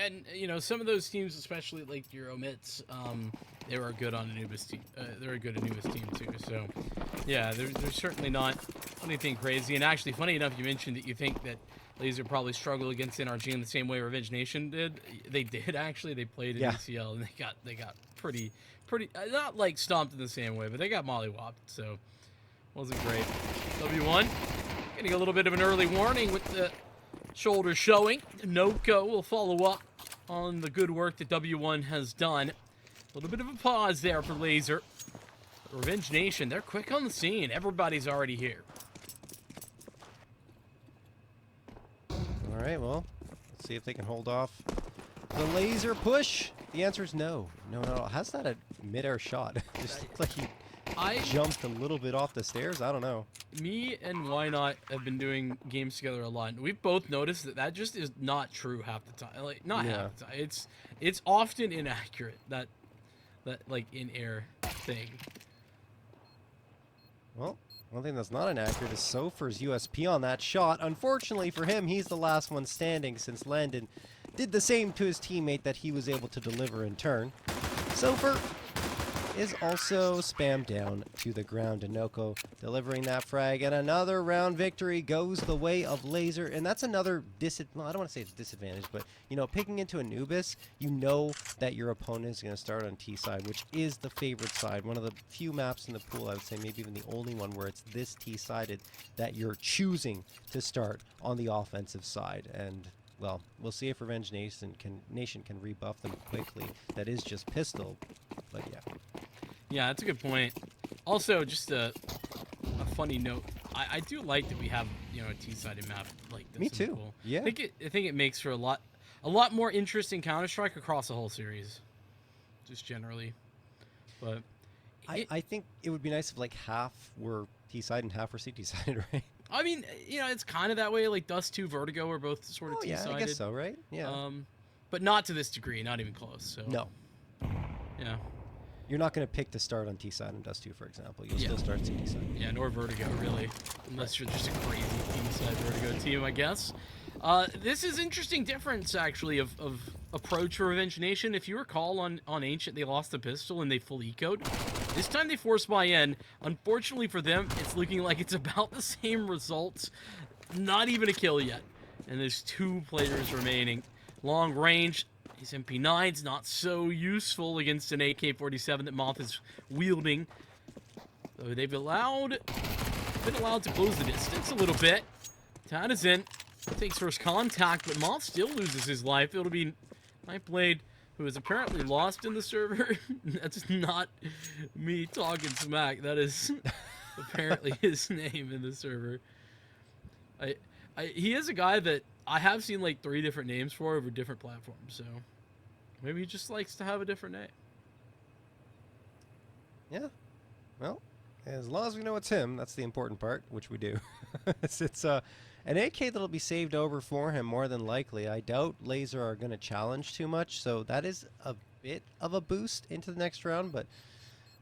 and you know, some of those teams, especially like your omits, they were good on Anubis team. They're a good Anubis team too. So, yeah, they're certainly not anything crazy. And actually, funny enough, you mentioned that you think that Lazer probably struggled against NRG in the same way Revenge Nation did. They did actually. They played in Yeah. ECL and they got pretty not like stomped in the same way, but they got mollywopped. So, wasn't great. W1 getting a little bit of an early warning with the shoulder showing. Noko will follow up on the good work that W1 has done. A little bit of a pause there for Lazer. Revenge Nation, they're quick on the scene. Everybody's already here. All right, well, let's see if they can hold off the laser push. The answer is no. No. How's that a midair shot? Just looked like he jumped a little bit off the stairs. I don't know. Me and Why Not have been doing games together a lot, and we've both noticed that just is not true half the time. Like, not half the time. It's often inaccurate, that like in-air thing. Well, one thing that's not inaccurate is Sofer's USP on that shot. Unfortunately for him, he's the last one standing since Landon did the same to his teammate that he was able to deliver in turn. Sofer is also spammed down to the ground. Inoko delivering that frag, and another round victory goes the way of Lazer. And that's another well, I don't want to say it's disadvantage, but you know, picking into Anubis, you know that your opponent is going to start on T side, which is the favorite side. One of the few maps in the pool, I would say maybe even the only one where it's this T-sided that you're choosing to start on the offensive side. And well, we'll see if Revenge Nation can rebuff them quickly. That is just pistol, but yeah. Yeah, that's a good point. Also, just a funny note. I do like that we have, you know, a T-sided map like this. Me too. Pool. Yeah. I think it makes for a lot more interesting Counter-Strike across the whole series, just generally. But I think it would be nice if like half were T-sided and half were CT-sided, right? I mean, you know, it's kind of that way. Like Dust 2, Vertigo are both sort of T-sided. Yeah, I guess so, right? Yeah. But not to this degree, not even close. So No. Yeah. You're not going to pick to start on T-side and Dust 2, for example. You'll still start CT-side. Yeah, nor Vertigo, really. Unless you're just a crazy T-side Vertigo team, I guess. This is interesting difference, actually, of approach for Revenge Nation. If you recall, on Ancient, they lost the pistol and they full ecoed. This time they forced buy-in. Unfortunately for them, it's looking like it's about the same results. Not even a kill yet. And there's 2 players remaining. Long range. His MP9's not so useful against an AK-47 that Moth is wielding. So they've been allowed to close the distance a little bit. Tadazin takes first contact, but Moth still loses his life. It'll be Nightblade, who is apparently lost in the server. That's not me talking smack. That is apparently his name in the server. He is a guy that I have seen like 3 different names for over different platforms, so maybe he just likes to have a different name. Yeah. Well, as long as we know it's him, that's the important part, which we do. it's an AK that'll be saved over for him more than likely. I doubt Lazer are going to challenge too much, so that is a bit of a boost into the next round, but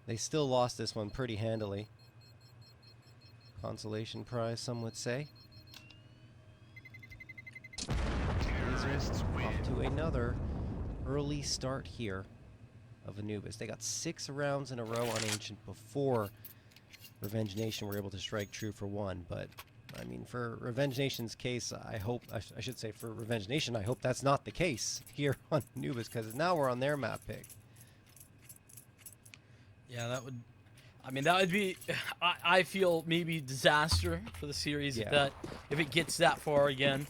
they still lost this one pretty handily. Consolation prize, some would say. Lasers off to another early start here of Anubis. They got 6 rounds in a row on Ancient before Revenge Nation were able to strike true for 1, but I mean, for Revenge Nation's case, I should say for Revenge Nation, I hope that's not the case here on Anubis, because now we're on their map pick. Yeah, that would be, I feel, maybe disaster for the series if it gets that far again.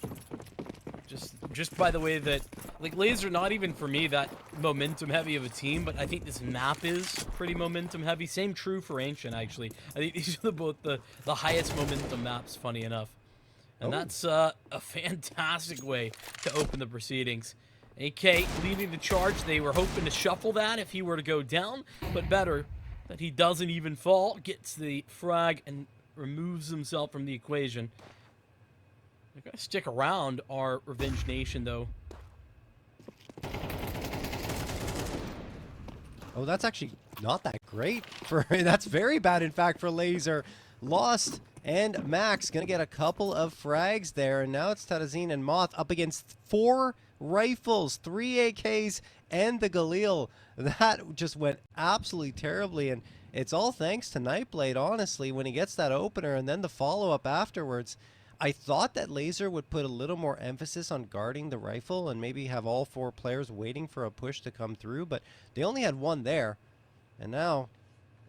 Just by the way that, like, Lazer, not even for me that momentum heavy of a team, but I think this map is pretty momentum heavy. Same true for Ancient, actually. I think these are both the highest momentum maps, funny enough. And that's a fantastic way to open the proceedings. AK leading the charge. They were hoping to shuffle that if he were to go down, but better that he doesn't even fall, gets the frag, and removes himself from the equation. They're going to stick around our Revenge Nation, though. Oh, that's actually not that great. That's very bad, in fact, for Lazer. Lost, and Max going to get a couple of frags there, and now it's Tadazine and Moth up against 4 rifles, 3 AKs, and the Galil. That just went absolutely terribly, and it's all thanks to Nightblade, honestly, when he gets that opener and then the follow-up afterwards. I thought that Lazer would put a little more emphasis on guarding the rifle and maybe have all 4 players waiting for a push to come through, but they only had 1 there. And now,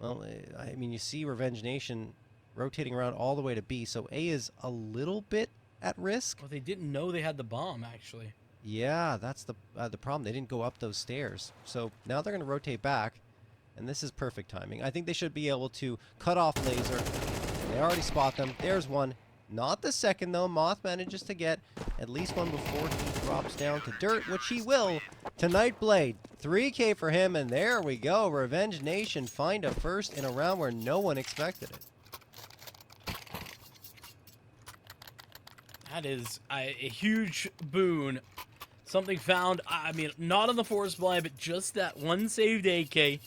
well, I mean, you see Revenge Nation rotating around all the way to B, so A is a little bit at risk. Well, they didn't know they had the bomb, actually. Yeah, that's the problem. They didn't go up those stairs. So now they're going to rotate back, and this is perfect timing. I think they should be able to cut off Lazer. They already spot them. There's one. Not the second, though. Moth manages to get at least one before he drops down to dirt, which he will to Nightblade. 3K for him, and there we go. Revenge Nation find a first in a round where no one expected it. That is a huge boon. Something found, I mean, not on the force blind, but just that one saved AK to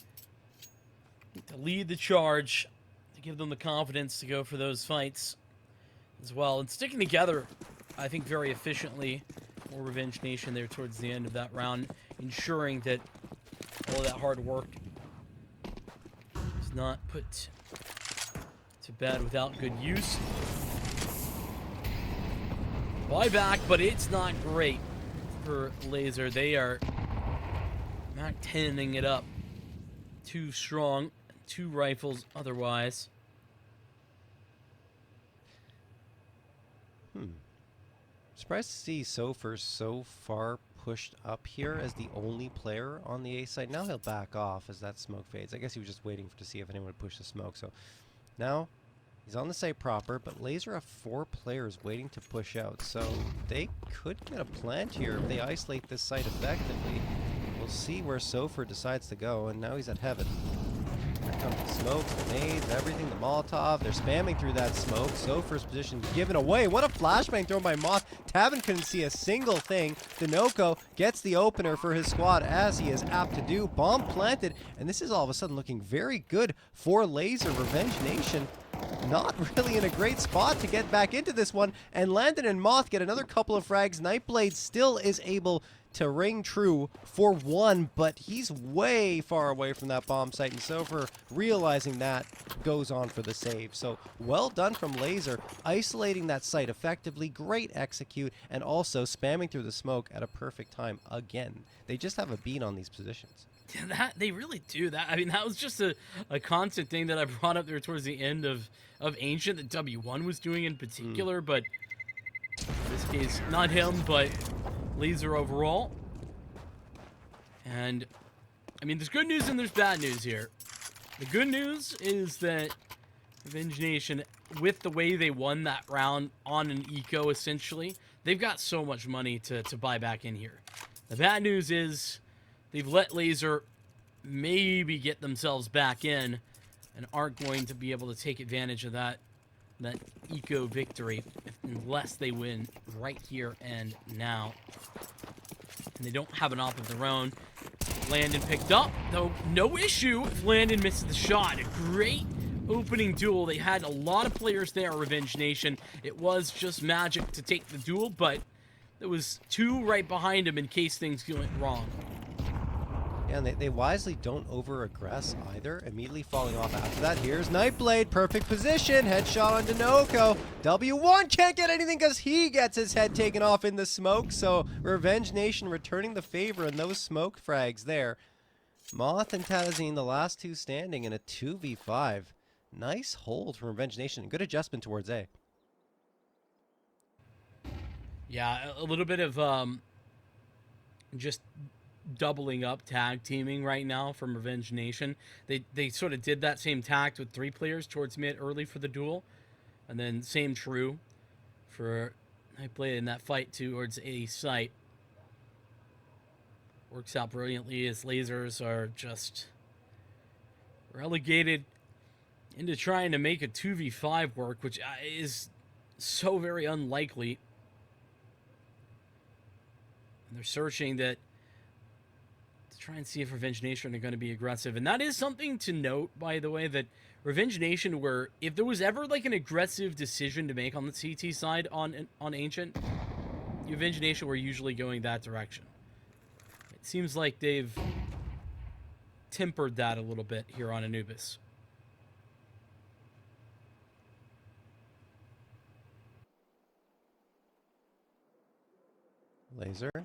lead the charge, to give them the confidence to go for those fights as well. And sticking together, I think, very efficiently for Revenge Nation there towards the end of that round, ensuring that all of that hard work is not put to bed without good use. Buyback, but it's not great for Lazer. They are Mac 10ing it up. Too strong. 2 rifles otherwise. Surprised to see Sofer so far pushed up here as the only player on the A side. Now he'll back off as that smoke fades. I guess he was just waiting to see if anyone would push the smoke. So now he's on the site proper, but Lazer have 4 players waiting to push out. So they could get a plant here if they isolate this site effectively. We'll see where Sofer decides to go, and now he's at heaven. Here comes the smokes, the nades, everything, the Molotov. They're spamming through that smoke. Sofer's position given away. What a flashbang thrown by Moth. Tavin couldn't see a single thing. Dinoco gets the opener for his squad, as he is apt to do. Bomb planted, and this is all of a sudden looking very good for Lazer. Revenge Nation not really in a great spot to get back into this one, and Landon and Moth get another couple of frags. Nightblade still is able to ring true for 1, but he's way far away from that bomb site, and Sofer, realizing that, goes on for the save. So well done from Lazer, isolating that site effectively. Great execute, and also spamming through the smoke at a perfect time again. They just have a beat on these positions. Yeah, that they really do that. I mean, that was just a constant thing that I brought up there towards the end of Ancient that W1 was doing in particular, but in this case, not him, but Lazer overall. And I mean, there's good news and there's bad news here. The good news is that Revenge Nation, with the way they won that round on an eco, essentially, they've got so much money to buy back in here. The bad news is they've let Lazer maybe get themselves back in and aren't going to be able to take advantage of that eco victory unless they win right here and now. And they don't have an op of their own. Landon picked up, though no issue if Landon misses the shot. A great opening duel. They had a lot of players there, Revenge Nation. It was just magic to take the duel, but there was 2 right behind him in case things went wrong. Yeah, and they wisely don't over-aggress either, immediately falling off after that. Here's Nightblade, perfect position, headshot on Dinoco. W1 can't get anything because he gets his head taken off in the smoke, so Revenge Nation returning the favor in those smoke frags there. Moth and Tazine, the last 2 standing in a 2v5. Nice hold from Revenge Nation, good adjustment towards A. Yeah, a little bit of just doubling up tag teaming right now from Revenge Nation. They sort of did that same tact with 3 players towards mid early for the duel, and then same true for Nightblade in that fight towards a site. Works out brilliantly as Lasers are just relegated into trying to make a 2v5 work, which is so very unlikely. And they're searching that to try and see if Revenge Nation are going to be aggressive. And that is something to note, by the way, that Revenge Nation were, if there was ever like an aggressive decision to make on the CT side on Ancient, Revenge Nation were usually going that direction. It seems like they've tempered that a little bit here on Anubis. Lazer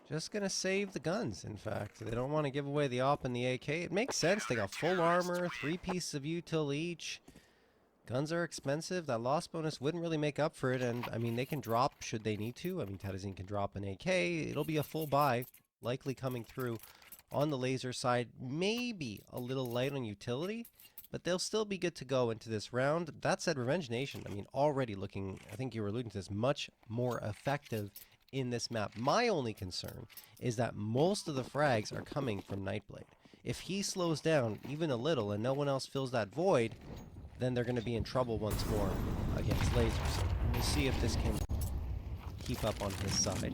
just going to save the guns, in fact. They don't want to give away the AWP and the AK. It makes sense. They got full armor, 3 pieces of util each. Guns are expensive. That loss bonus wouldn't really make up for it. And, I mean, they can drop should they need to. I mean, Tadazine can drop an AK. It'll be a full buy, likely coming through on the Lazer side. Maybe a little light on utility, but they'll still be good to go into this round. That said, Revenge Nation, I mean, already looking, I think you were alluding to this, much more effective in this map. My only concern is that most of the frags are coming from Nightblade. If he slows down even a little and no one else fills that void, then they're going to be in trouble once more against Lazer. So we'll see if this can keep up on his side.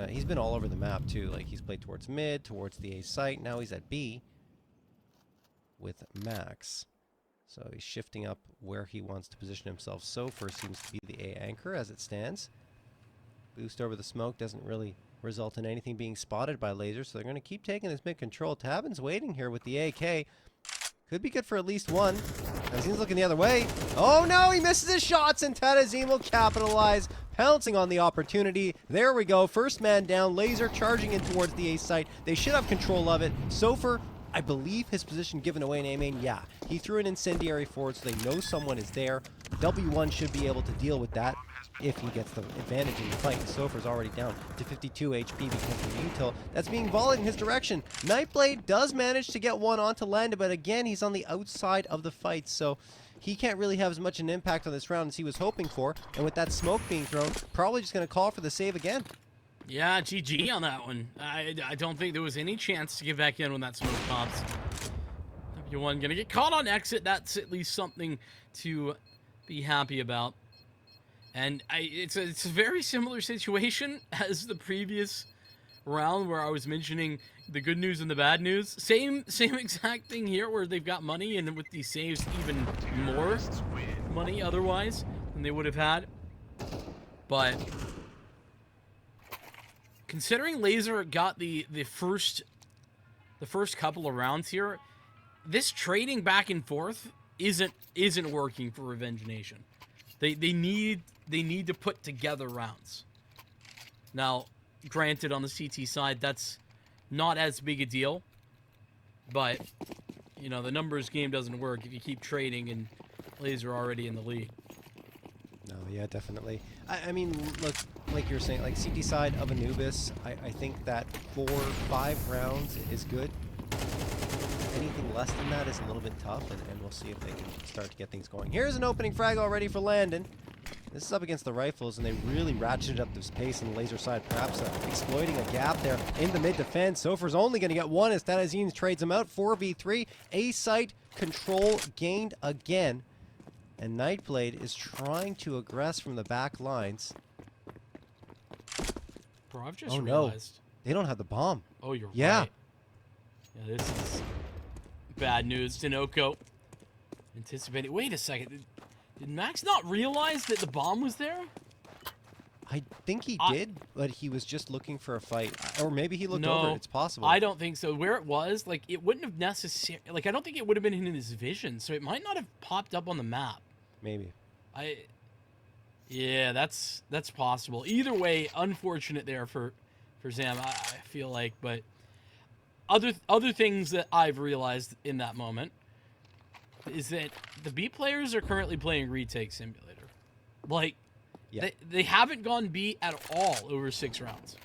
He's been all over the map too. Like, he's played towards mid, towards the A site. Now he's at B with Max. So he's shifting up where he wants to position himself. Sofer seems to be the A anchor as it stands. Boost over the smoke doesn't really result in anything being spotted by Lazer, so they're going to keep taking this mid control. Tabin's waiting here with the AK. Could be good for at least one. Tadazine's looking the other way. Oh no, he misses his shots, and Tadazine will capitalize, pouncing on the opportunity. There we go, first man down. Lazer charging in towards the A site. They should have control of it. Sofer, I believe his position given away in A-main. Yeah, he threw an incendiary forward so they know someone is there. W1 should be able to deal with that if he gets the advantage in the fight. Sofer's already down to 52 HP because of the util that's being volleyed in his direction. Nightblade does manage to get one onto Landon, but again, he's on the outside of the fight, so he can't really have as much an impact on this round as he was hoping for. And with that smoke being thrown, probably just going to call for the save again. Yeah, GG on that one. I don't think there was any chance to get back in when that smoke pops. W1 gonna get caught on exit. That's at least something to be happy about. And it's a very similar situation as the previous round where I was mentioning the good news and the bad news. Same exact thing here where they've got money, and with these saves even more money otherwise than they would have had. But considering Lazer got the first couple of rounds here, this trading back and forth isn't working for Revenge Nation. They need to put together rounds. Now, granted, on the CT side, that's not as big a deal, but you know, the numbers game doesn't work if you keep trading and Lazer already in the lead. No, yeah, definitely. I mean, look, like you're saying, like CT side of Anubis, I think that 4-5 rounds is good. Anything less than that is a little bit tough, and we'll see if they can start to get things going. Here's an opening frag already for Landon. This is up against the rifles, and they really ratcheted up this pace on the Lazer side, perhaps exploiting a gap there in the mid defense. Sofer's only going to get one as Tadazine trades him out. 4v3, A site control gained again. And Nightblade is trying to aggress from the back lines. Bro, I've just realized. No, they don't have the bomb. Oh, you're right. Yeah, this is bad news. Tinoco anticipating. Wait a second. Did Max not realize that the bomb was there? I think he did, but he was just looking for a fight. Or maybe he looked over. It's possible. I don't think so. Where it was, like, it wouldn't have necessarily... Like, I don't think it would have been in his vision, so it might not have popped up on the map. Maybe. Yeah, that's possible. Either way, unfortunate there for Zam, I feel like. But other things that I've realized in that moment is that the B players are currently playing Retake Simulator. Like, yeah. They haven't gone B at all over 6 rounds.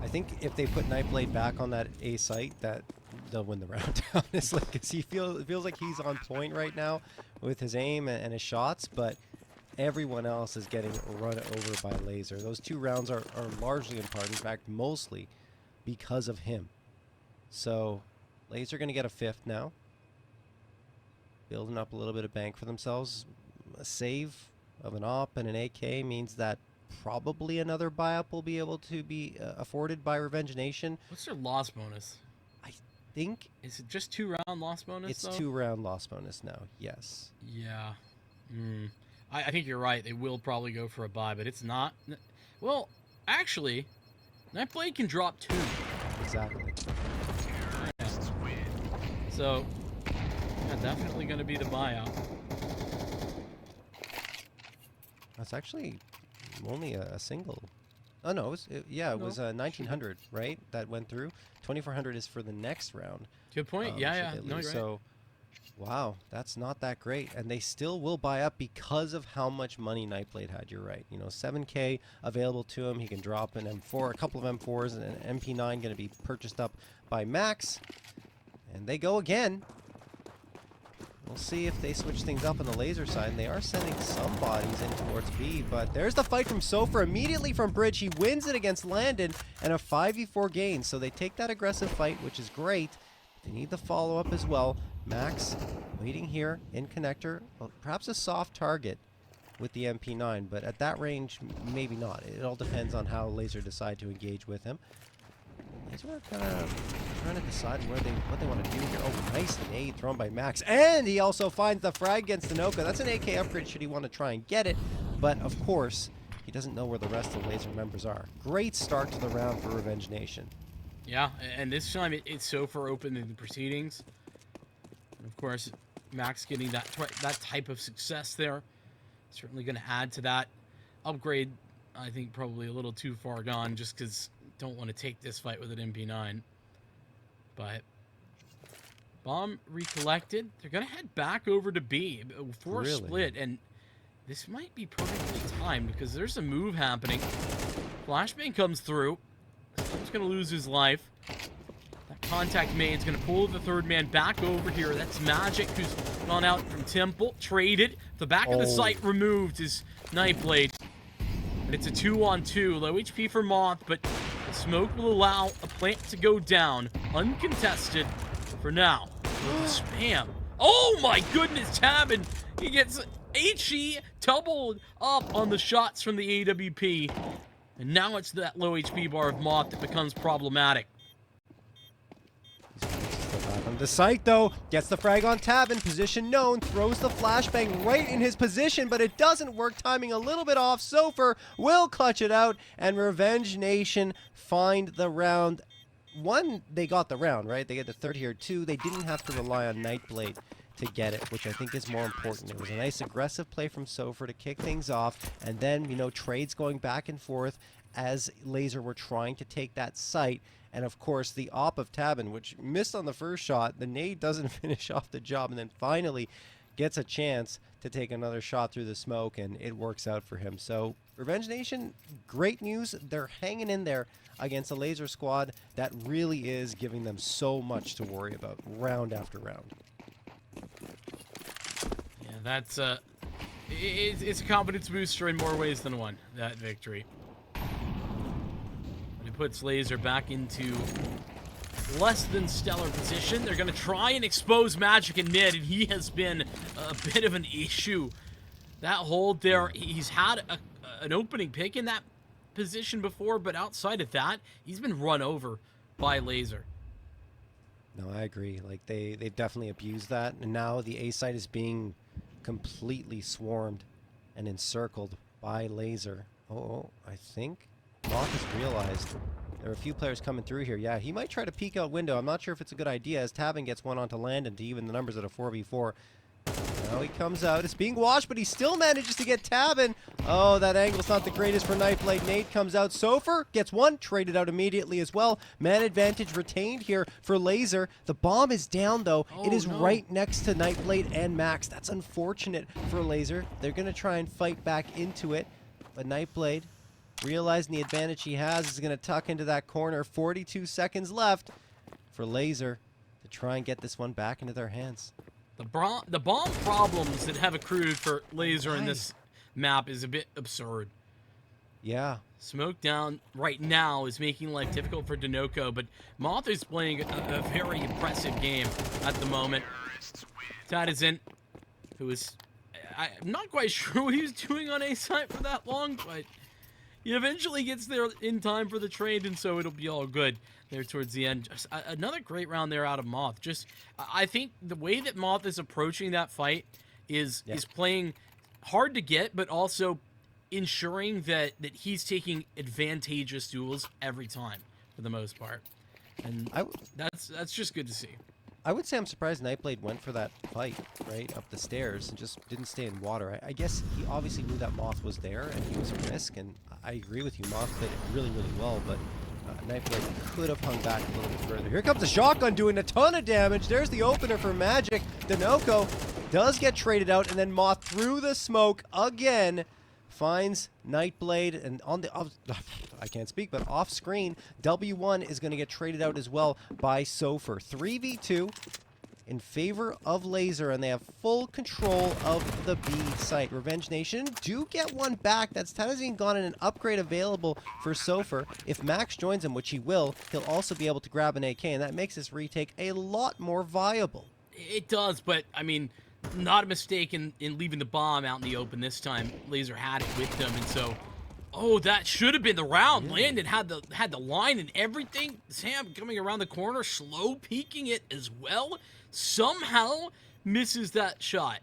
I think if they put Nightblade back on that A site, that they'll win the round, honestly, because it feels like he's on point right now with his aim and his shots, but everyone else is getting run over by Lazer. Those 2 rounds are largely in part, in fact, mostly because of him. So, Lazer going to get a 5th now. Building up a little bit of bank for themselves. A save of an AWP and an AK means that probably another buy-up will be able to be afforded by Revenge Nation. What's their loss bonus? I think... Is it just 2-round loss bonus, It's though? 2-round loss bonus now, yes. Yeah. I think you're right. They will probably go for a buy, but it's not. Well, actually, Nightblade can drop 2. Exactly. Yeah. So, yeah, definitely going to be the buyout. That's actually only a single. Oh no, yeah, it No, was 1900, right? That went through. 2400 is for the next round. Good point. Should Yeah. they No, lose. you're right. So, wow, that's not that great, and they still will buy up because of how much money Nightblade had. You're right. 7K available to him. He can drop an M4, a couple of M4s, and an MP9 going to be purchased up by Max, and they go again. We'll see if they switch things up on the Laser side. And they are sending some bodies in towards B, but there's the fight from Sofer immediately from Bridge. He wins it against Landon and a 5v4 gain. So they take that aggressive fight, which is great. They need the follow-up as well. Max waiting here in connector. Well, perhaps a soft target with the MP9, but at that range, maybe not. It all depends on how Laser decide to engage with him. Laser are kind of trying to decide what they want to do here. Oh, nice nade thrown by Max. And he also finds the frag against Dinoka. That's an AK upgrade should he want to try and get it. But, of course, he doesn't know where the rest of the Laser members are. Great start to the round for Revenge Nation. Yeah, and this time it's so far open in the proceedings. And of course, Max getting that type of success there. Certainly going to add to that upgrade. I think probably a little too far gone just because don't want to take this fight with an MP9. But bomb recollected. They're going to head back over to B for a split. And this might be perfectly timed because there's a move happening. Flashbang comes through. He's going to lose his life. That contact made's going to pull the third man back over here. That's Magic, who's gone out from Temple. Traded. The back of the site removed is Nightblade. And it's a 2-on-2. Low HP for Moth, but the smoke will allow a plant to go down. Uncontested for now. Spam. Oh my goodness, Tabin. He gets HE doubled up on the shots from the AWP. And now it's that low HP bar of Moth that becomes problematic. On the site, though, gets the frag on Tabin, position known, throws the flashbang right in his position, but it doesn't work, timing a little bit off. Sofer will clutch it out, and Revenge Nation find the round. One, they got the round, right? They get the third here. Two, they didn't have to rely on Nightblade to get it, which I think is more important. It was a nice aggressive play from Sofer to kick things off, and then, trades going back and forth as Laser were trying to take that site. And of course, the op of Tabin, which missed on the first shot, the nade doesn't finish off the job, and then finally gets a chance to take another shot through the smoke, and it works out for him. So, Revenge Nation, great news. They're hanging in there against a Laser squad that really is giving them so much to worry about, round after round. Yeah, that's it's a confidence booster in more ways than one, that victory. It puts Lazer back into less than stellar position. They're going to try and expose Magic and mid, and he has been a bit of an issue. That hold there, he's had an opening pick in that position before, but outside of that, he's been run over by Lazer. No, I agree. Like, they've definitely abused that, and now the A site is being completely swarmed and encircled by Lazer. Oh, I think Moth has realized there are a few players coming through here. Yeah, he might try to peek out window. I'm not sure if it's a good idea as Tabin gets one onto Landon to even the numbers at a 4v4. Now he comes out. It's being washed, but he still manages to get Tabin. Oh, that angle's not the greatest for Nightblade. Nate comes out. Sofer gets one. Traded out immediately as well. Man advantage retained here for Lazer. The bomb is down, though. It is right next to Nightblade and Max. That's unfortunate for Lazer. They're going to try and fight back into it. But Nightblade, realizing the advantage he has, is going to tuck into that corner. 42 seconds left for Lazer to try and get this one back into their hands. The bomb problems that have accrued for Lazer in this map is a bit absurd. Yeah. Smoke down right now is making life difficult for Dinoco, but Moth is playing a very impressive game at the moment. Tadizin, who is... I'm not quite sure what he was doing on A site for that long, but he eventually gets there in time for the trade, and so it'll be all good there towards the end. Just another great round there out of Moth. Just, I think the way that Moth is approaching that fight is playing hard to get, but also ensuring that he's taking advantageous duels every time for the most part, and I, that's just good to see. I would say I'm surprised Nightblade went for that fight, right, up the stairs and just didn't stay in water. I guess he obviously knew that Moth was there and he was a risk, and I agree with you. Moth played it really, really well, but Nightblade could have hung back a little bit further. Here comes the shotgun doing a ton of damage. There's the opener for Magic. Dinoco does get traded out, and then Moth through the smoke again finds Nightblade, and on the I can't speak, but off screen, W1 is going to get traded out as well by Sofer. 3v2 in favor of Lazer, and they have full control of the B site. Revenge Nation do get one back. That's Tennessee gone in an upgrade available for Sofer. If Max joins him, which he will, he'll also be able to grab an AK, and that makes this retake a lot more viable. It does, but I mean, not a mistake in leaving the bomb out in the open this time. Lazer had it with them, and so, oh, that should have been the round. Yeah. Landon had the line and everything. Sam coming around the corner, slow peeking it as well. Somehow misses that shot.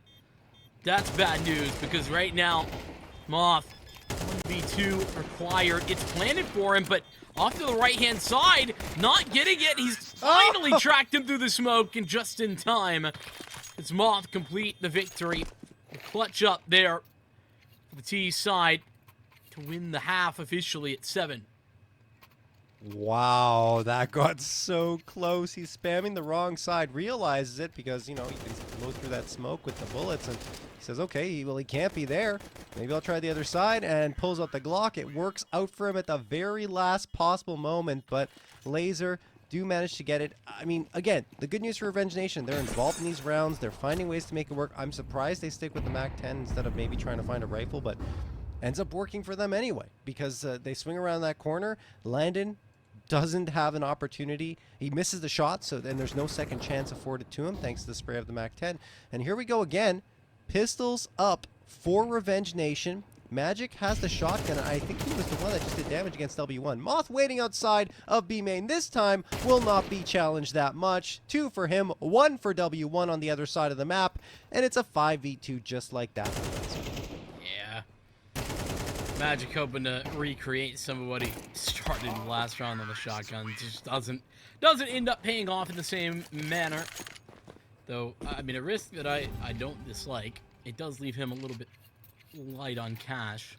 That's bad news, because right now, Moth 1v2 required. It's planted for him, but off to the right-hand side, not getting it. He's finally tracked him through the smoke, and just in time. It's Moth complete the victory. The clutch up there for the T side to win the half officially at 7. Wow, that got so close. He's spamming the wrong side, realizes it because, you know, he can blow through that smoke with the bullets, and he says, okay, well, he can't be there. Maybe I'll try the other side, and pulls out the Glock. It works out for him at the very last possible moment, but Lazer do manage to get it. I mean, again, the good news for Revenge Nation, they're involved in these rounds. They're finding ways to make it work. I'm surprised they stick with the MAC-10 instead of maybe trying to find a rifle, but ends up working for them anyway because they swing around that corner. Landon doesn't have an opportunity. He misses the shot, so then there's no second chance afforded to him thanks to the spray of the MAC-10. And here we go again. Pistols up for Revenge Nation. Magic has the shotgun. I think he was the one that just did damage against W1. Moth waiting outside of B main this time will not be challenged that much. 2 for him, 1 for W1 on the other side of the map, and it's a 5v2 just like that. Yeah. Magic hoping to recreate some of what he started in the last round on the shotgun. It just doesn't end up paying off in the same manner. Though, I mean, a risk that I don't dislike. It does leave him a little bit light on cash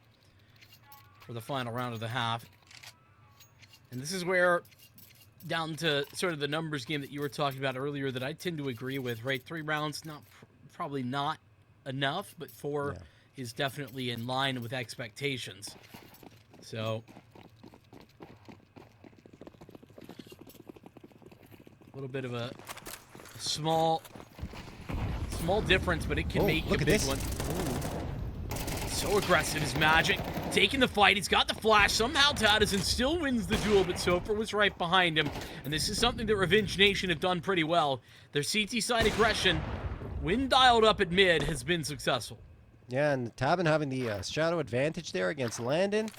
for the final round of the half. And this is where, down to sort of the numbers game that you were talking about earlier that I tend to agree with, right? 3 rounds, probably not enough, but 4 is definitely in line with expectations. So, a little bit of a small difference, but it can make a big one. So aggressive is Magic, taking the fight. He's got the flash. Somehow Tadison still wins the duel, but Sofer was right behind him. And this is something that Revenge Nation have done pretty well. Their CT side aggression, when dialed up at mid, has been successful. Yeah, and Tabin having the shadow advantage there against Landon.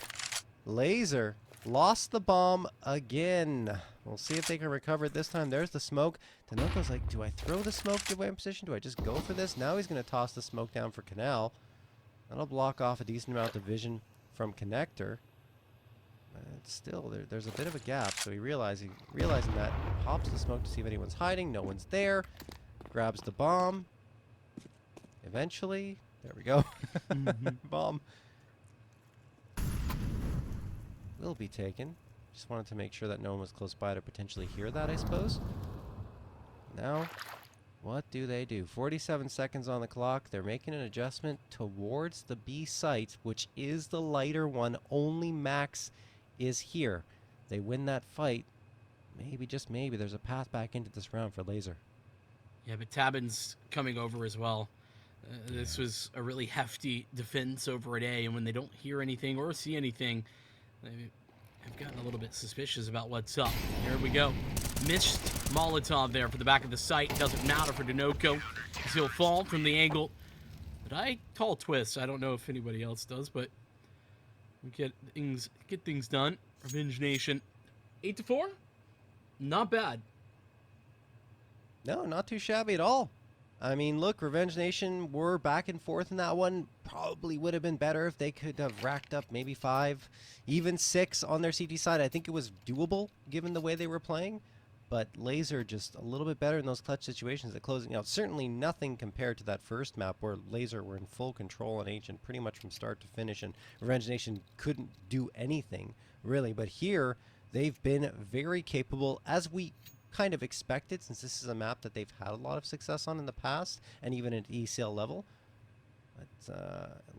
Lazer lost the bomb again. We'll see if they can recover it this time. There's the smoke. Dinoco's like, do I throw the smoke to away in position? Do I just go for this? Now he's going to toss the smoke down for Canal. That'll block off a decent amount of vision from Connector. But still, there's a bit of a gap, so realizing that, pops the smoke to see if anyone's hiding. No one's there. Grabs the bomb. Eventually, there we go. Bomb will be taken. Just wanted to make sure that no one was close by to potentially hear that, I suppose. Now, what do they do? 47 seconds on the clock. They're making an adjustment towards the B site, which is the lighter one. Only Max is here. They win that fight. Maybe, just maybe, there's a path back into this round for Lazer. Yeah, but Tabin's coming over as well. This was a really hefty defense over at A, and when they don't hear anything or see anything, they have gotten a little bit suspicious about what's up. Here we go. Missed Molotov there for the back of the site. Doesn't matter for Dinoco, because he'll fall from the angle. But I call twists. I don't know if anybody else does, but we get things done. Revenge Nation, 8-4. Not bad. No, not too shabby at all. I mean, look, Revenge Nation were back and forth in that one. Probably would have been better if they could have racked up maybe 5, even 6 on their CT side. I think it was doable given the way they were playing. But Lazer just a little bit better in those clutch situations at closing out. Certainly nothing compared to that first map where Lazer were in full control on Ancient pretty much from start to finish, and Revenge Nation couldn't do anything, really. But here, they've been very capable, as we kind of expected, since this is a map that they've had a lot of success on in the past, and even at ECL level. But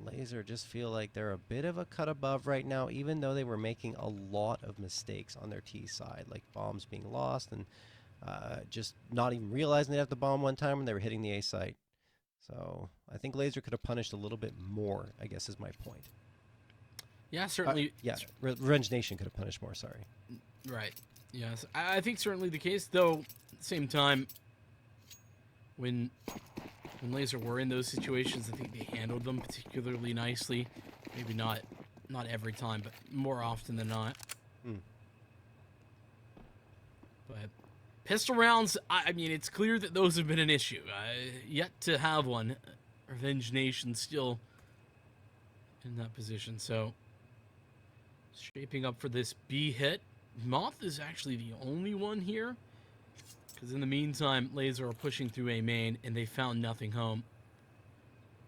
Lazer just feel like they're a bit of a cut above right now, even though they were making a lot of mistakes on their T side, like bombs being lost and just not even realizing they'd have the bomb one time when they were hitting the A site. So I think Lazer could have punished a little bit more, I guess is my point. Yeah, certainly. Yeah, Revenge Nation could have punished more, sorry. Right. Yes, I think certainly the case, though, at the same time, when Lazer were in those situations, I think they handled them particularly nicely. Maybe not every time, but more often than not. But pistol rounds, I mean, it's clear that those have been an issue. Yet to have one. Revenge Nation still in that position, so shaping up for this B hit. Moth is actually the only one here, because in the meantime, Lazer are pushing through A main, and they found nothing home.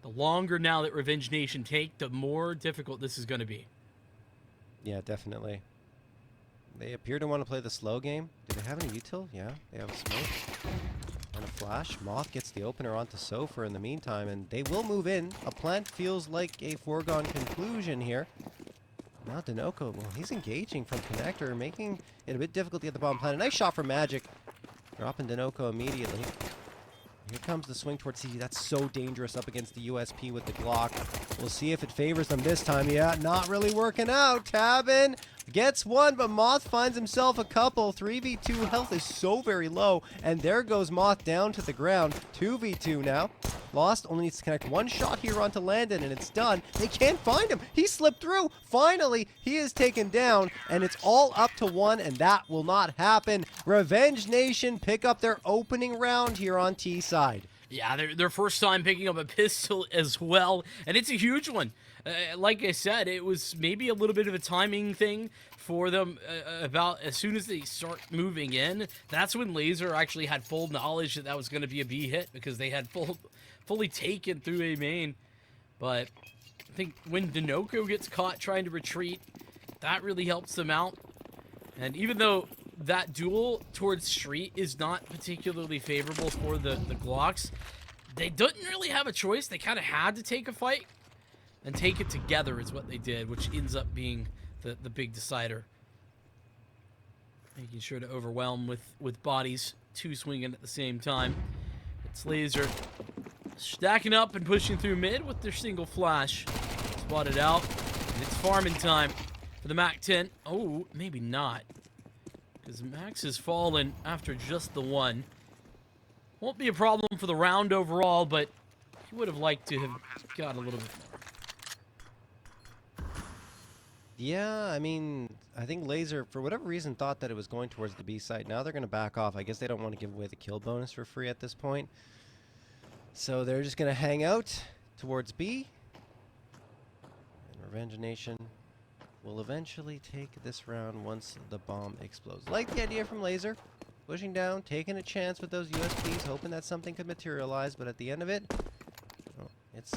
The longer now that Revenge Nation take, the more difficult this is going to be. Yeah, definitely. They appear to want to play the slow game. Do they have any util? Yeah, they have a smoke and a flash. Moth gets the opener onto Sofer in the meantime, and they will move in. A plant feels like a foregone conclusion here. Now Dinoco, well, he's engaging from connector, making it a bit difficult to get the bomb planted. Nice shot from Magic. Dropping Dinoco immediately. Here comes the swing towards CT. That's so dangerous up against the USP with the Glock. We'll see if it favors them this time. Yeah, not really working out. Tabin gets one, but Moth finds himself a couple. 3v2 health is so very low, and there goes Moth down to the ground. 2v2 now. Lost only needs to connect one shot here onto Landon, and it's done. They can't find him. He slipped through. Finally, he is taken down, and it's all up to 1, and that will not happen. Revenge Nation pick up their opening round here on T side. Yeah, their first time picking up a pistol as well, and it's a huge one. Like I said, it was maybe a little bit of a timing thing for them. About as soon as they start moving in, that's when Lazer actually had full knowledge that was going to be a B hit, because they had fully taken through A main. But I think when Dinoco gets caught trying to retreat, that really helps them out. And even though that duel towards Street is not particularly favorable for the Glocks, they didn't really have a choice. They kind of had to take a fight, and take it together is what they did, which ends up being the big decider. Making sure to overwhelm with bodies, 2 swinging at the same time. It's Lazer stacking up and pushing through mid with their single flash. Spotted out, and it's farming time for the MAC-10. Oh, maybe not, because Max has fallen after just the one. Won't be a problem for the round overall, but he would have liked to have got a little bit more. Yeah, I mean, I think Lazer, for whatever reason, thought that it was going towards the B site. Now they're going to back off. I guess they don't want to give away the kill bonus for free at this point. So they're just going to hang out towards B. And Revenge Nation will eventually take this round once the bomb explodes. Like the idea from Lazer. Pushing down, taking a chance with those USPs, hoping that something could materialize. But at the end of it, oh, it's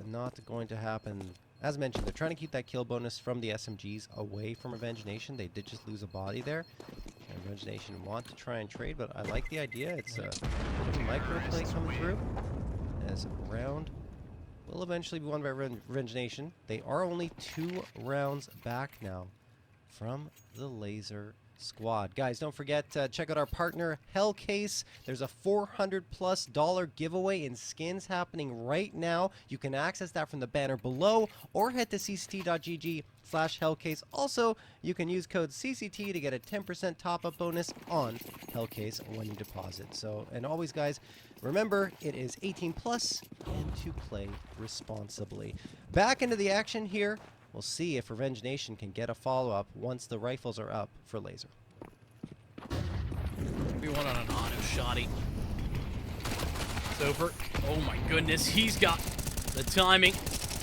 not going to happen. As mentioned, they're trying to keep that kill bonus from the SMGs away from Revenge Nation. They did just lose a body there. And Revenge Nation want to try and trade, but I like the idea. It's a little micro play coming through. As round will eventually be won by Revenge Nation. They are only 2 rounds back now from the Lazer squad. Guys, don't forget to check out our partner Hellcase. There's a $400+ giveaway in skins happening right now. You can access that from the banner below, or head to cct.gg/Hellcase. Also, you can use code CCT to get a 10% top-up bonus on Hellcase when you deposit. So, and always, guys, remember, it is 18+ and to play responsibly. Back into the action here. We'll see if Revenge Nation can get a follow-up once the rifles are up for Lazer. We went on an auto shotty. So oh my goodness, he's got the timing.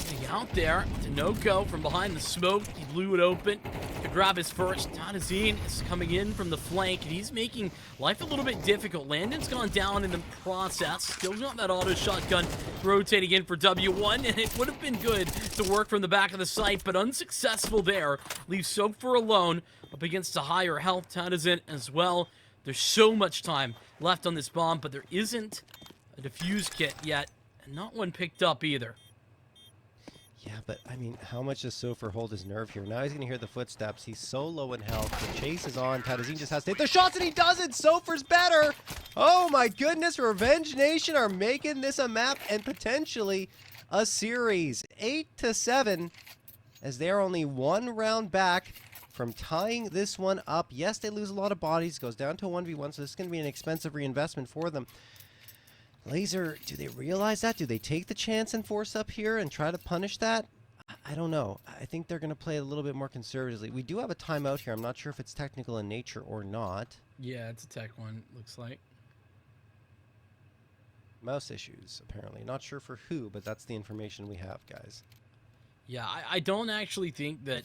Getting out there, Dinoco from behind the smoke, he blew it open to grab his first. Tadazine is coming in from the flank, and he's making life a little bit difficult. Landon's gone down in the process. Still got that auto shotgun rotating in for W1, and it would have been good to work from the back of the site, but unsuccessful there. Leaves Sofer alone up against a higher health Tadazine as well. There's so much time left on this bomb, but there isn't a defuse kit yet, and not one picked up either. Yeah, but, I mean, how much does Sofer hold his nerve here? Now he's going to hear the footsteps. He's so low in health. The chase is on. Tadazine just has to hit the shots, and he does it! Sofer's better! Oh, my goodness. Revenge Nation are making this a map and potentially a series. 8-7, as they're only one round back from tying this one up. Yes, they lose a lot of bodies. Goes down to a 1v1, so this is going to be an expensive reinvestment for them. Lazer, do they realize that? Do they take the chance and force up here and try to punish that? I don't know. I think they're going to play a little bit more conservatively. We do have a timeout here. I'm not sure if it's technical in nature or not. Yeah, it's a tech one, looks like. Mouse issues, apparently. Not sure for who, but that's the information we have, guys. Yeah, I don't actually think that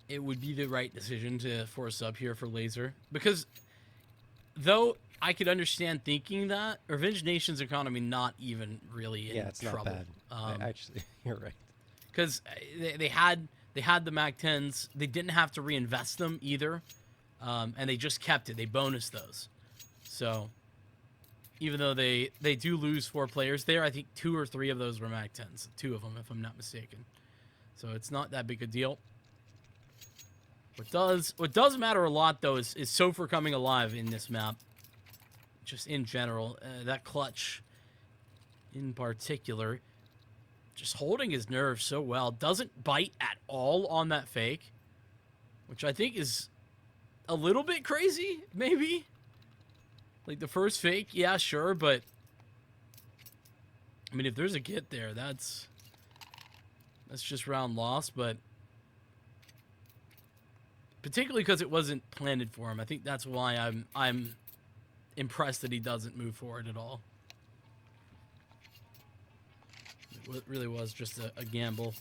it would be the right decision to force up here for Lazer. Because, though I could understand thinking that, Revenge Nation's economy not even really in it's trouble. not bad. Actually, you're right. Because they had the MAC-10s. They didn't have to reinvest them either. And they just kept it. They bonused those. So, even though they do lose 4 players there, I think 2 or 3 of those were MAC-10s. 2 of them, if I'm not mistaken. So it's not that big a deal. What does matter a lot, though, is Sofer coming alive in this map. Just in general. That clutch in particular. Just holding his nerve so well. Doesn't bite at all on that fake. Which I think is a little bit crazy, maybe. Like the first fake, yeah, sure, but I mean, if there's a get there, that's just round loss, but particularly because it wasn't planted for him. I think that's why I'm impressed that he doesn't move forward at all. It really was just a gamble.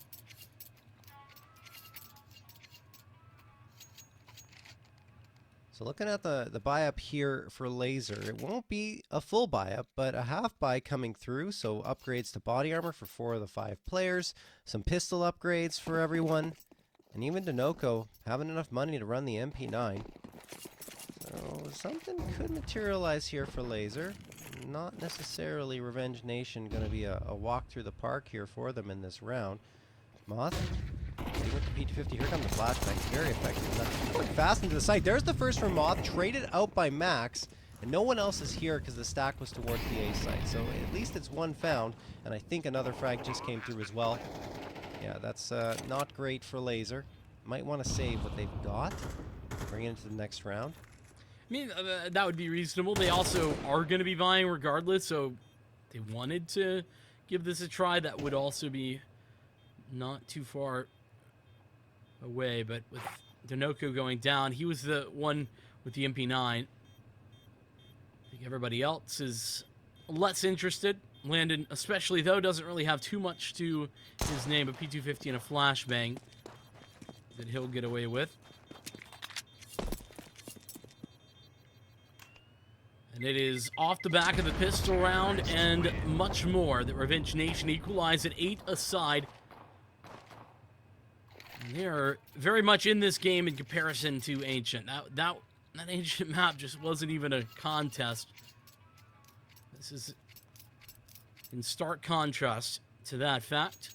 So looking at the buy-up here for Lazer, it won't be a full buy-up, but a half buy coming through. So upgrades to body armor for 4 of the 5 players, some pistol upgrades for everyone, and even Dinoco having enough money to run the MP9. So something could materialize here for Lazer. Not necessarily Revenge Nation going to be a walk through the park here for them in this round. Moth. They went to P250. Here come the flashbangs. Very effective. Going fast into the site. There's the first from Moth. Traded out by Max. And no one else is here because the stack was towards the A site. So at least it's one found. And I think another frag just came through as well. Yeah, that's not great for Lazer. Might want to save what they've got. Bring it into the next round. I mean, that would be reasonable. They also are going to be vying regardless. So they wanted to give this a try. That would also be not too far away, but with Dinoco going down, he was the one with the MP9. I think everybody else is less interested. Landon, especially though, doesn't really have too much to his name, a P250 and a flashbang that he'll get away with. And it is off the back of the pistol round and much more that Revenge Nation equalize at 8 aside. They're very much in this game in comparison to Ancient. That Ancient map just wasn't even a contest. This is in stark contrast to that fact.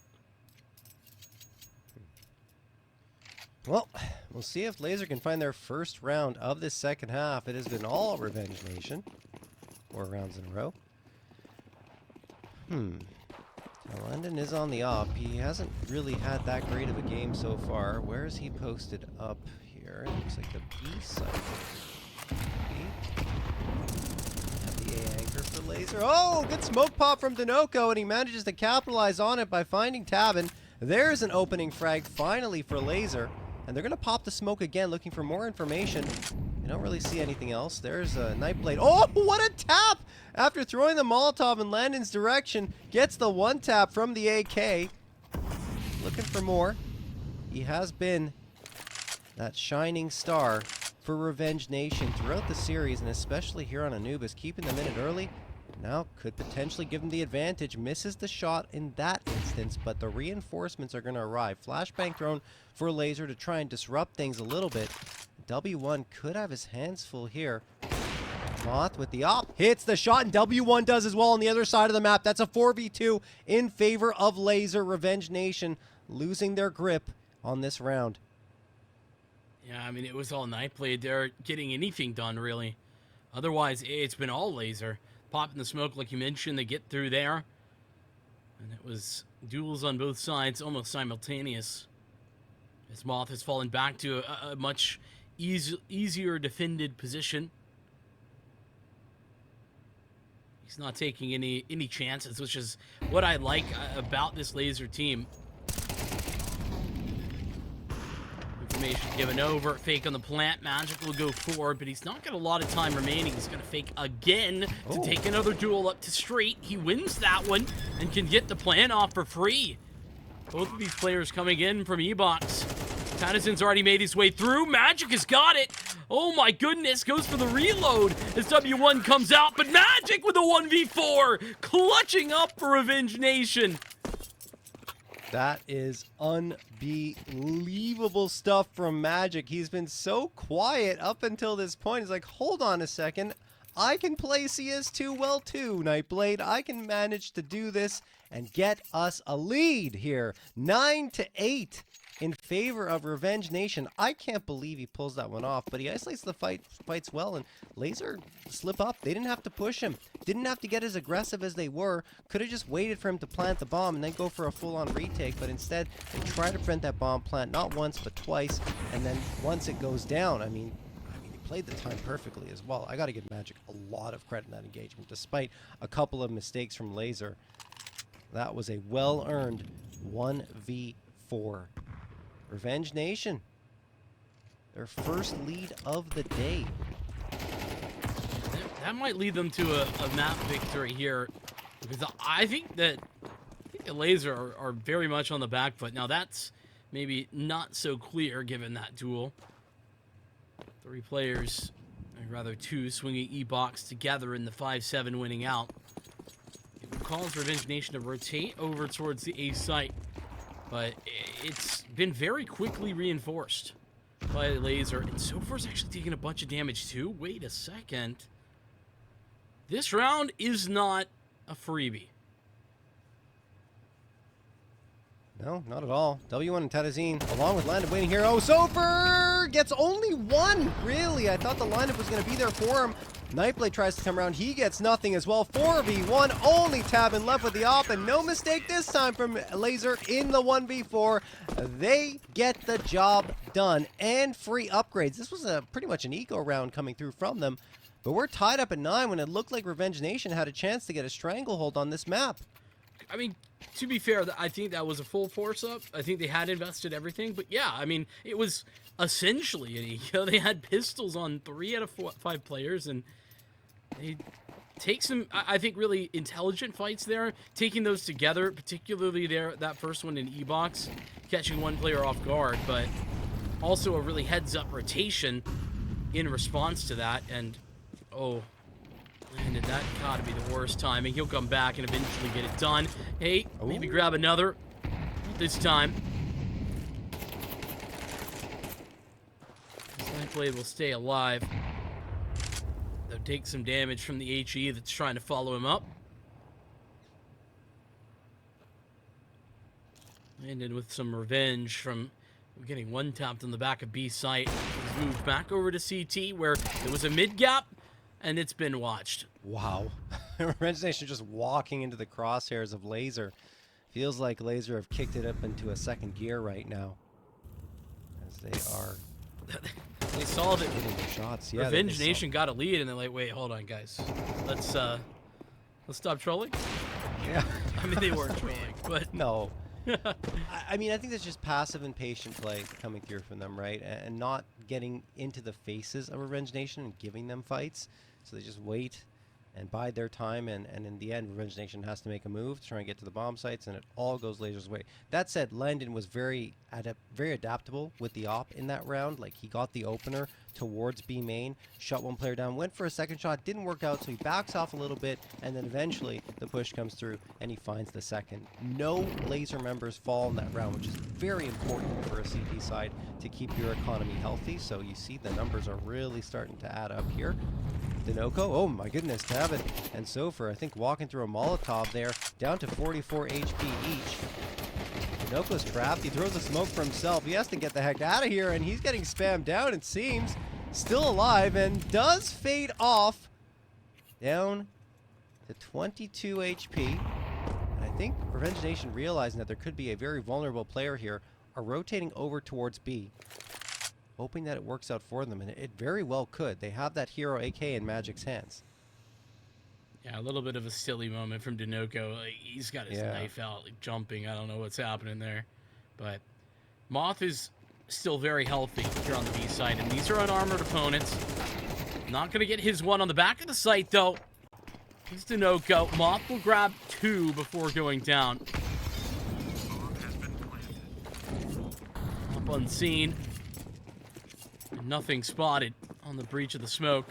Well, we'll see if Lazer can find their first round of this second half. It has been all Revenge Nation. 4 rounds in a row. Now, London is on the up. He hasn't really had that great of a game so far. Where is he posted up here? It looks like the B side. Have the A anchor for Lazer. Oh, good smoke pop from Dinoco, and he manages to capitalize on it by finding Tabin. There's an opening frag finally for Lazer. And they're going to pop the smoke again, looking for more information. You don't really see anything else. There's a Nightblade. Oh, what a tap! After throwing the Molotov in Landon's direction, gets the one tap from the AK. Looking for more. He has been that shining star for Revenge Nation throughout the series, and especially here on Anubis, keeping them in it early. Now could potentially give him the advantage. Misses the shot in that instance, but the reinforcements are going to arrive. Flashbang thrown for Lazer to try and disrupt things a little bit. W1 could have his hands full here. Moth with the op. Hits the shot, and W1 does as well on the other side of the map. That's a 4v2 in favor of Lazer. Revenge Nation losing their grip on this round. Yeah, I mean, it was all Nightblade there, getting anything done, really. Otherwise, it's been all Lazer. Popping the smoke, like you mentioned, they get through there. And it was duels on both sides, almost simultaneous. As Moth has fallen back to a much easier defended position. He's not taking any chances, which is what I like about this Lazer team. Information given over. Fake on the plant. Magic will go forward, but he's not got a lot of time remaining. He's going to fake again to take another duel up to straight. He wins that one and can get the plant off for free. Both of these players coming in from E-Box. Tannisson's already made his way through. Magic has got it. Oh my goodness, goes for the reload as W1 comes out, but Magic with a 1v4, clutching up for Revenge Nation. That is unbelievable stuff from Magic. He's been so quiet up until this point. He's like, hold on a second. I can play CS2 well too, Nightblade. I can manage to do this and get us a lead here. 9-8 in favor of Revenge Nation. I can't believe he pulls that one off, but he isolates the fights well, and Lazer slip up. They didn't have to push him. Didn't have to get as aggressive as they were. Could have just waited for him to plant the bomb and then go for a full-on retake, but instead they try to prevent that bomb plant not once but twice, and then once it goes down, I mean, he played the time perfectly as well. I got to give Magic a lot of credit in that engagement, despite a couple of mistakes from Lazer. That was a well-earned 1v4. Revenge Nation, their first lead of the day. That might lead them to a map victory here, because I think the Lazer are very much on the back foot. Now that's maybe not so clear given that duel. 3 players, or rather 2, swinging E-Box together in the 5-7 winning out. It calls Revenge Nation to rotate over towards the A site, but it's been very quickly reinforced by Lazer, and so far it's actually taking a bunch of damage too. Wait a second. This round is not a freebie. No, not at all. W1 and Tadazine, along with Landon waiting here. Oh, Sofer gets only 1, really. I thought the lineup was going to be there for him. Nightblade tries to come around. He gets nothing as well. 4v1, only Tabin left with the op, and no mistake this time from Lazer in the 1v4. They get the job done, and free upgrades. This was pretty much an eco round coming through from them, but we're tied up at 9 when it looked like Revenge Nation had a chance to get a stranglehold on this map. I mean, to be fair, I think that was a full force up. I think they had invested everything, but yeah, I mean, it was essentially an eco. They had pistols on 3 out of 5 players, and they take some, I think, really intelligent fights there, taking those together, particularly that first one in E-Box, catching one player off guard, but also a really heads-up rotation in response to that, and, oh, Landon, that gotta be the worst timing. He'll come back and eventually get it done. Hey, maybe grab another this time. Nightblade will stay alive. They'll take some damage from the HE that's trying to follow him up. Landon with some revenge from getting one-tapped on the back of B site. He's moved back over to CT where there was a mid-gap, and it's been watched. Wow. Revenge Nation just walking into the crosshairs of Lazer. Feels like Lazer have kicked it up into a second gear right now. As they are... They saw that shots. Yeah, Revenge Nation got a lead, and they're like, wait, hold on, guys. Let's stop trolling. Yeah. I mean, they weren't trolling, but... No. I mean, I think that's just passive and patient play coming through from them, right? And not getting into the faces of Revenge Nation and giving them fights. So they just wait and bide their time, and in the end, Revenge Nation has to make a move to try and get to the bomb sites, and it all goes Lazer's way. That said, Landon was very adaptable with the op in that round. Like, he got the opener towards B main, shot one player down, went for a second shot, didn't work out, so he backs off a little bit, and then eventually the push comes through, and he finds the second. No Lazer members fall in that round, which is very important for a CT side to keep your economy healthy, so you see the numbers are really starting to add up here. Dinoco, oh my goodness, Tabit and Sofer, I think walking through a Molotov there, down to 44 HP each. Dinoco's trapped, he throws a smoke for himself, he has to get the heck out of here, and he's getting spammed down, it seems. Still alive, and does fade off, down to 22 HP. And I think Revenge Nation, realizing that there could be a very vulnerable player here, are rotating over towards B, hoping that it works out for them, and it very well could. They have that hero AK in Magic's hands. Yeah, a little bit of a silly moment from Dinoco. Like, he's got his knife out, like, jumping. I don't know what's happening there. But Moth is still very healthy here on the B side, and these are unarmored opponents. Not going to get his one on the back of the site, though. He's Dinoco. Moth will grab 2 before going down. Up unseen. Nothing spotted on the breach of the smoke.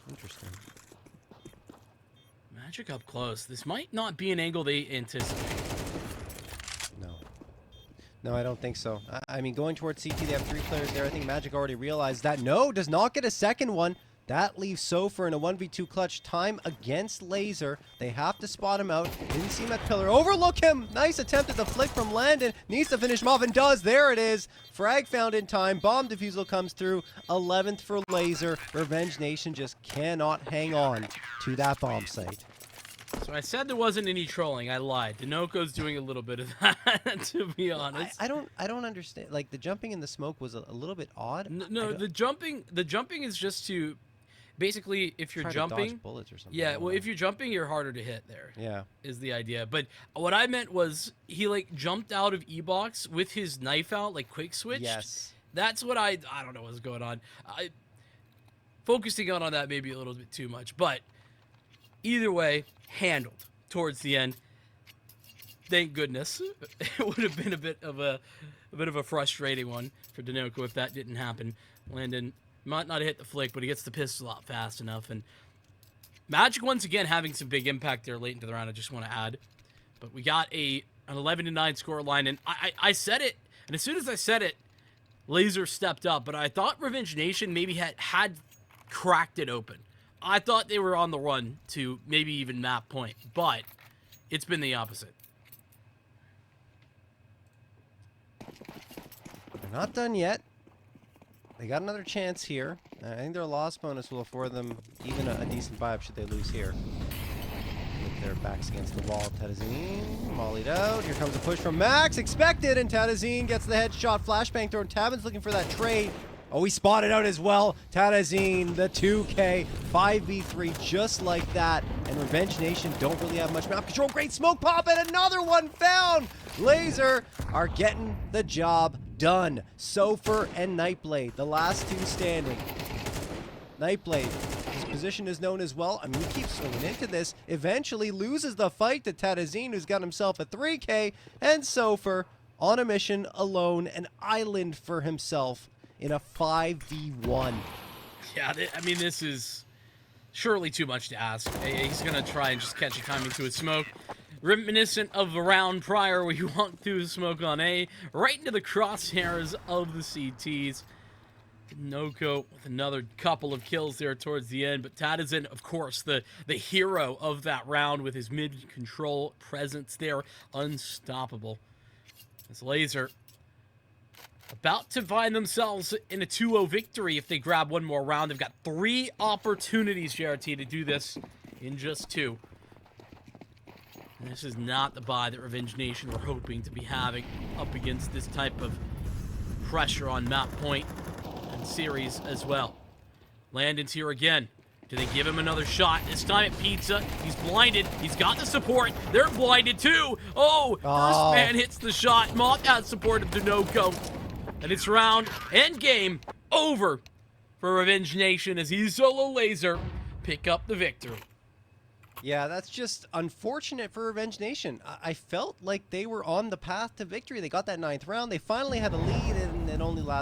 Interesting. Magic up close. This might not be an angle they anticipate. No, I don't think so. I mean, going towards CT, they have 3 players there. I think Magic already realized that. No, does not get a second one. That leaves Sofer in a 1v2 clutch time against Lazer. They have to spot him out. Didn't see him at pillar. Overlook him! Nice attempt at the flick from Landon. Needs to finish him off and does. There it is. Frag found in time. Bomb defusal comes through. 11th for Lazer. Revenge Nation just cannot hang on to that bomb site. So I said there wasn't any trolling. I lied. Dinoco's doing a little bit of that, to be honest. I don't understand. Like, the jumping in the smoke was a little bit odd. No, the jumping is just to basically, if you're jumping, to dodge bullets or something. Yeah, well, if you're jumping, you're harder to hit there. Yeah, is the idea. But what I meant was he like jumped out of E-box with his knife out, like quick switched. Yes, that's what I don't know what's going on. Focusing on that maybe a little bit too much, but either way, handled towards the end. Thank goodness. It would have been a bit of a frustrating one for Dinoco if that didn't happen. Landon might not hit the flick, but he gets the pistol out fast enough. And Magic once again having some big impact there late into the round. I just want to add, but we got an 11-9 score line, and I said it, and as soon as I said it, Lazer stepped up. But I thought Revenge Nation maybe had cracked it open. I thought they were on the run to maybe even map point, but it's been the opposite. They're not done yet. They got another chance here. I think their loss bonus will afford them even a decent vibe should they lose here. With their backs against the wall, Tadazine mollied out. Here comes a push from Max, expected, and Tadazine gets the headshot. Flashbang thrown. Tabin's looking for that trade. Oh, he spotted out as well. Tadazine, the 2K, 5v3, just like that. And Revenge Nation don't really have much map control. Great smoke pop, and another one found. Lazer are getting the job done. Sofer and Nightblade, the last 2 standing. Nightblade, his position is known as well. I mean, he keeps swinging into this. Eventually loses the fight to Tadazine, who's got himself a 3K. And Sofer on a mission alone, an island for himself in a 5v1. Yeah, I mean, this is surely too much to ask. He's going to try and just catch a timing to a smoke. Reminiscent of the round prior where he walked through the smoke on A, right into the crosshairs of the CTs. Noko with another couple of kills there towards the end, but Tadazin, of course, the hero of that round with his mid-control presence there, unstoppable. As Lazer about to find themselves in a 2-0 victory if they grab one more round. They've got 3 opportunities, JRT, to do this in just 2. And this is not the buy that Revenge Nation were hoping to be having up against this type of pressure on map point and series as well. Landon's here again. Do they give him another shot? This time at Pizza. He's blinded. He's got the support. They're blinded too. Oh, first man hits the shot. Moth has support of Denoco. And it's round and game over for Revenge Nation as he solo Lazer pick up the victory. Yeah, that's just unfortunate for Revenge Nation. I felt like they were on the path to victory. They got that 9th round. They finally had a lead, and it only lasted